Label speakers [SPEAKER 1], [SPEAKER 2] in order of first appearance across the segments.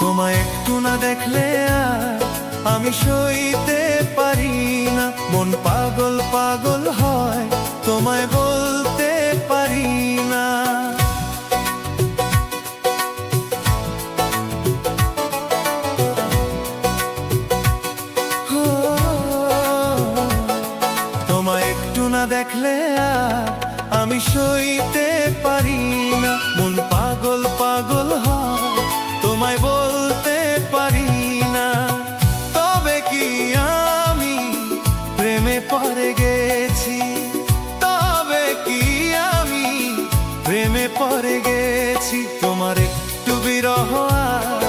[SPEAKER 1] তোমায় একটু না দেখলে আর আমি সইতে পারি না। মন পাগল পাগল হয়, তোমায় বলতে পারি না। তোমায় একটু না দেখলে আর আমি সইতে পারি না। মন পাগল পাগল হয়, তোমায় বলতে পারি না। তবে কি আমি প্রেমে পড়ে গেছি, তবে কি আমি প্রেমে পড়ে গেছি। তোমার একটু বিরহ আর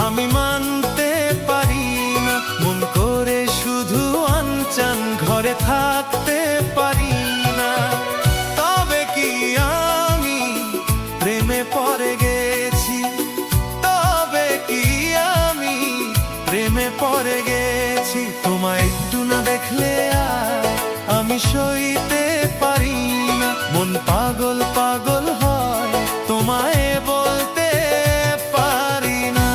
[SPEAKER 1] আমি মানতে পারি না। মন করে শুধু আনচান ঘরে থাকতে পারি না। তবে কি আমি প্রেমে পড়ে গেছি, তবে কি আমি প্রেমে পড়ে গেছি। তোমায় একটু না দেখলে আর আমি সইতে পারি না। মন পাগল পাগল হয়, তোমায় বলতে পারি না।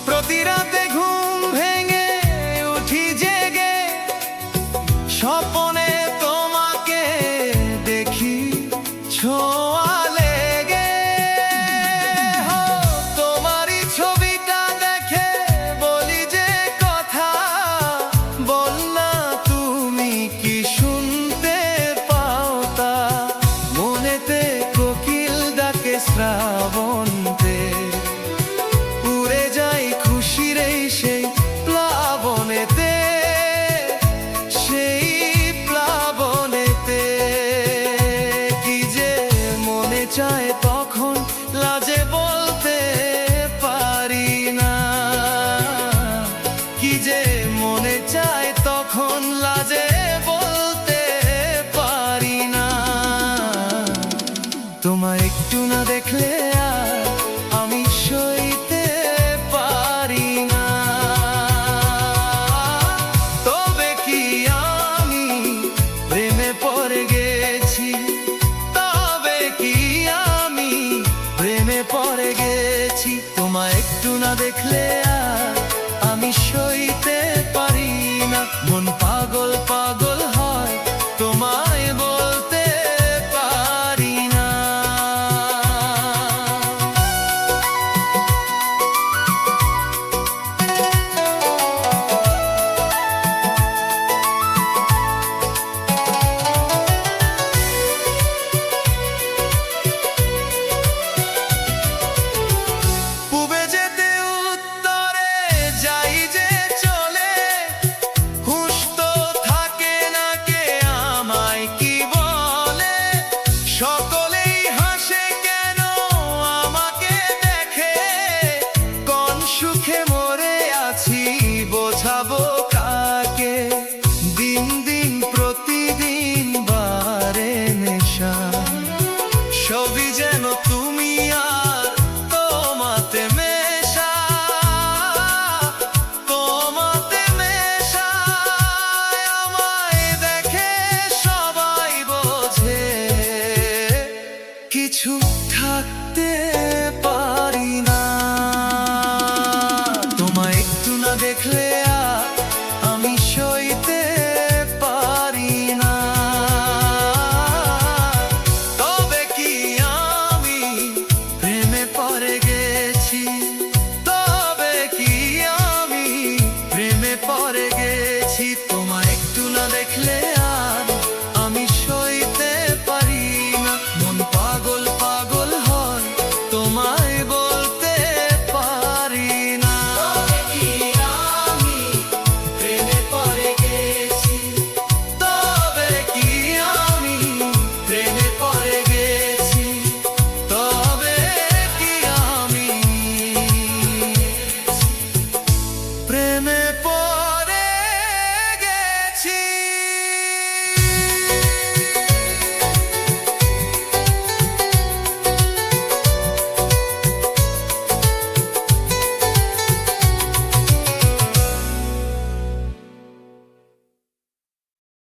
[SPEAKER 1] প্রতি রাতে ঘুম ভেঙে উঠি জেগে, স্বপনে তোমাকে দেখি ছোঁয়া লেগে। তোমারই ছবিটা দেখে বলি যে কথা, বল না তুমি কি শুনতে পাও তা। মনেতে কোকিল ডাকে শ্রাবন্তে, উড়ে যাই খুশির এই সেই প্লাবনেতে, সেই প্লাবনেতে। কি যে মনে চায় তখন লাজে বলতে পারি না। কি যে মনে চায় তখন লাজে বলতে পারি না। তোমায় একটু না দেখলে আর আমি সইতে পারি না। তবে কি আমি প্রেমে পড়ে গেছি, তবে কি আমি প্রেমে পড়ে গেছি। তোমায় একটু না দেখলে